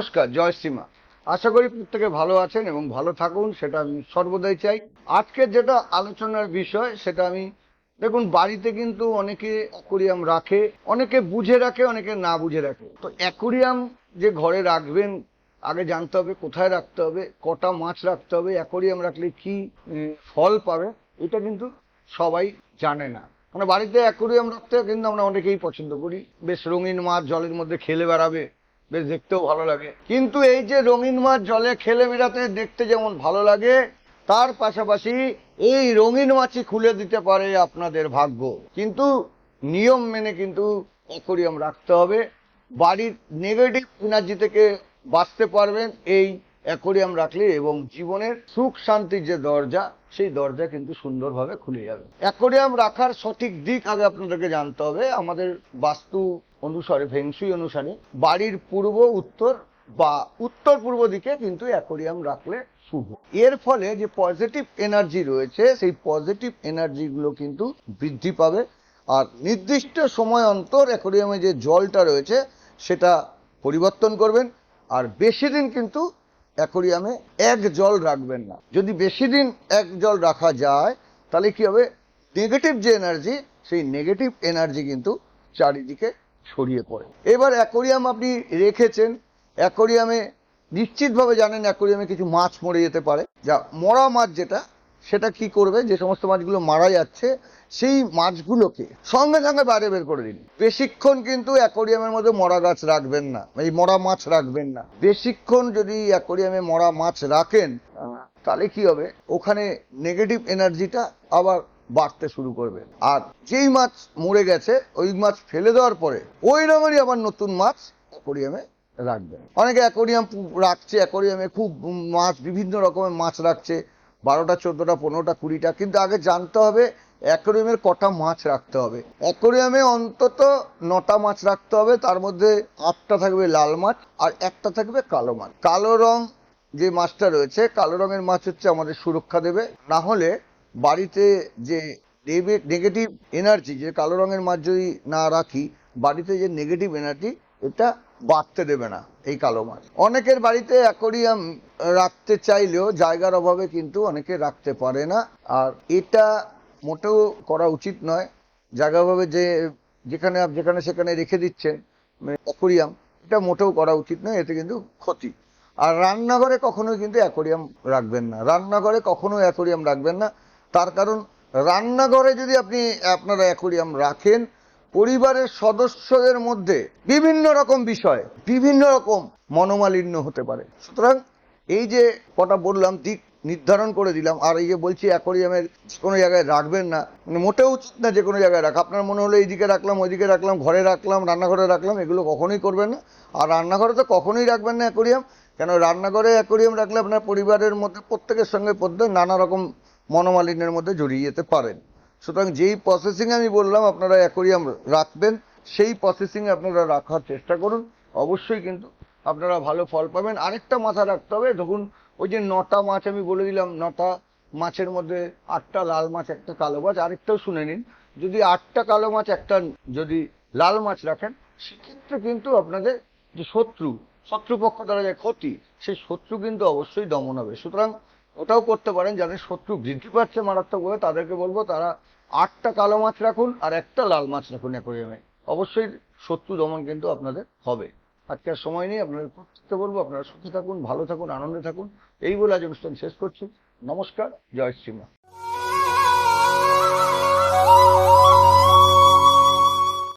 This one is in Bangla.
নমস্কার, জয় শ্রীমা। আশা করি প্রত্যেকে ভালো আছেন এবং ভালো থাকুন, সেটা আমি সর্বদাই চাই। আজকের যেটা আলোচনার বিষয় সেটা আমি, দেখুন, বাড়িতে কিন্তু অনেকে অ্যাকোরিয়াম রাখে, অনেকে বুঝে রাখে, অনেকে না বুঝে রাখে। তো অ্যাকোরিয়াম যে ঘরে রাখবেন, আগে জানতে হবে কোথায় রাখতে হবে, কটা মাছ রাখতে হবে, অ্যাকোরিয়াম রাখলে কি ফল পাবে, এটা কিন্তু সবাই জানে না। মানে বাড়িতে অ্যাকোরিয়াম রাখতে কিন্তু আমরা অনেকেই পছন্দ করি, বেশ রঙিন মাছ জলের মধ্যে খেলে বেড়াবে, বেশ দেখতেও ভালো লাগে। কিন্তু এই যে রঙিন মাছ জলে খেলে বেড়াতে দেখতে যেমন ভালো লাগে, তার পাশাপাশি এই রঙিন মাছই খুলে দিতে পারে আপনাদের ভাগ্য। কিন্তু নিয়ম মেনে কিন্তু অ্যাকোরিয়াম রাখতে হবে। বাড়ির নেগেটিভ এনার্জি থেকে বাঁচতে পারবেন এই অ্যাকোরিয়াম রাখলে, এবং জীবনের সুখ শান্তির যে দরজা, সেই দরজা কিন্তু সুন্দরভাবে খুলে যাবে। অ্যাকোরিয়াম রাখার সঠিক দিক আগে আপনাদেরকে জানতে হবে। আমাদের বাস্তু অনুসারে, ফেংশুই অনুসারে, বাড়ির পূর্ব, উত্তর বা উত্তর পূর্ব দিকে কিন্তু অ্যাকোরিয়াম রাখলে শুভ। এর ফলে যে পজিটিভ এনার্জি রয়েছে, সেই পজিটিভ এনার্জি গুলো কিন্তু বৃদ্ধি পাবে। আর নির্দিষ্ট সময় অন্তর অ্যাকোরিয়ামে যে জলটা রয়েছে সেটা পরিবর্তন করবেন। আর বেশি দিন কিন্তু অ্যাকোরিয়ামে এক জল রাখবেন না। যদি বেশি দিন এক জল রাখা যায়, তাহলে কি হবে, নেগেটিভ যে এনার্জি, সেই নেগেটিভ এনার্জি কিন্তু চারিদিকে ছড়িয়ে পড়ে। এবার অ্যাকোরিয়াম আপনি রেখেছেন, অ্যাকোরিয়ামে নিশ্চিতভাবে জানেন অ্যাকোরিয়ামে কিছু মাছ মরে যেতে পারে। যা মরা মাছ, যেটা সেটা কি করবে, যে সমস্ত মাছগুলো মারা যাচ্ছে সেই মাছগুলোকে সঙ্গে সঙ্গে বাইরে বের করে দিন। বেশিক্ষণ কিন্তু অ্যাকোরিয়ামের মধ্যে মরা গাছ রাখবেন না, এই মরা মাছ রাখবেন না। বেশিক্ষণ যদি অ্যাকোরিয়ামে মরা মাছ রাখেন, তাহলে কি হবে, ওখানে নেগেটিভ এনার্জিটা আবার বাড়তে শুরু করবে। আর যেই মাছ মরে গেছে, ওই মাছ ফেলে দেওয়ার পরে ওই রকমই আবার নতুন মাছ অ্যাকোরিয়ামে রাখবেন। অনেকে অ্যাকোরিয়াম রাখছে, অ্যাকোরিয়ামে খুব মাছ, বিভিন্ন রকমের মাছ রাখছে, 12টা 14টা 15টা 20টা। কিন্তু আগে জানতে হবে অ্যাকোরিয়ামের কটা মাছ রাখতে হবে। অ্যাকোরিয়ামে অন্তত 9টা মাছ রাখতে হবে, তার মধ্যে 8টা থাকবে লাল মাছ আর একটা থাকবে কালো মাছ। কালো রং যে মাছটা রয়েছে, কালো রঙের মাছ হচ্ছে আমাদের সুরক্ষা দেবে। না হলে বাড়িতে যে নেগেটিভ এনার্জি, যে কালো রঙের মাছ যদি না রাখি, বাড়িতে যে নেগেটিভ এনার্জি, এটা বাড়তে দেবে না এই কালো মাছ। অনেকের বাড়িতে অ্যাকোরিয়াম রাখতে চাইলেও জায়গার অভাবে কিন্তু অনেকে রাখতে পারে না, আর এটা মোটেও করা উচিত নয়। জায়গার অভাবে যে যেখানে যেখানে সেখানে রেখে দিচ্ছেন অ্যাকোরিয়াম, এটা মোটেও করা উচিত নয়, এতে কিন্তু ক্ষতি। আর রান্নাঘরে কখনোই কিন্তু অ্যাকোরিয়াম রাখবেন না, রান্নাঘরে কখনোই অ্যাকোরিয়াম রাখবেন না। তার কারণ, রান্নাঘরে যদি আপনারা অ্যাকোরিয়াম রাখেন, পরিবারের সদস্যদের মধ্যে বিভিন্ন রকম বিষয়, বিভিন্ন রকম মনোমালিন্য হতে পারে। সুতরাং এই যে কটা বললাম, দিক নির্ধারণ করে দিলাম। আর এই যে বলছি অ্যাকোরিয়ামের কোনো জায়গায় রাখবেন না, মানে মোটেও উচিত না যে কোনো জায়গায় রাখা। আপনার মনে হলো এইদিকে রাখলাম, ওইদিকে রাখলাম, ঘরে রাখলাম, রান্নাঘরে রাখলাম, এগুলো কখনোই করবেন না। আর রান্নাঘরে তো কখনোই রাখবেন না অ্যাকোরিয়াম। কেন, রান্নাঘরে অ্যাকোরিয়াম রাখলে আপনার পরিবারের মধ্যে প্রত্যেকের সঙ্গে নানা রকম মনোমালিন্যের মধ্যে জড়িয়ে যেতে পারেন। সুতরাং যেই প্রসেসিং আমি বললাম আপনারা অ্যাকোরিয়াম রাখবেন, সেই প্রসেসিংয়ে আপনারা রাখার চেষ্টা করুন। অবশ্যই কিন্তু আপনারা ভালো ফল পাবেন। আরেকটা মাথায় রাখতে হবে, দেখুন, ওই যে 9টা মাছ আমি বলে দিলাম, 9টা মাছের মধ্যে 8টা লাল মাছ, একটা কালো মাছ। আরেকটাও শুনে নিন, যদি 8টা কালো মাছ, একটা যদি লাল মাছ রাখেন, সেক্ষেত্রে কিন্তু আপনাদের যে শত্রুপক্ষ দ্বারা যে ক্ষতি, সেই শত্রু কিন্তু অবশ্যই দমন হবে। সুতরাং ওটাও করতে পারেন, যাদের শত্রু বৃদ্ধি পাচ্ছে মারাত্মকভাবে, তাদেরকে বলবো তারা 8টা কালো মাছ রাখুন আর একটা লাল মাছ রাখুন অ্যাকোরিয়ামে। অবশ্যই শত্রু দমন কিন্তু আপনাদের হবে। আজকে আর সময় নেই, আপনাদের প্রত্যেককে বলবো আপনারা সুখে থাকুন, ভালো থাকুন, আনন্দে থাকুন। এই বলে আজ অনুষ্ঠান শেষ করছি। নমস্কার, জয় শ্রীমা।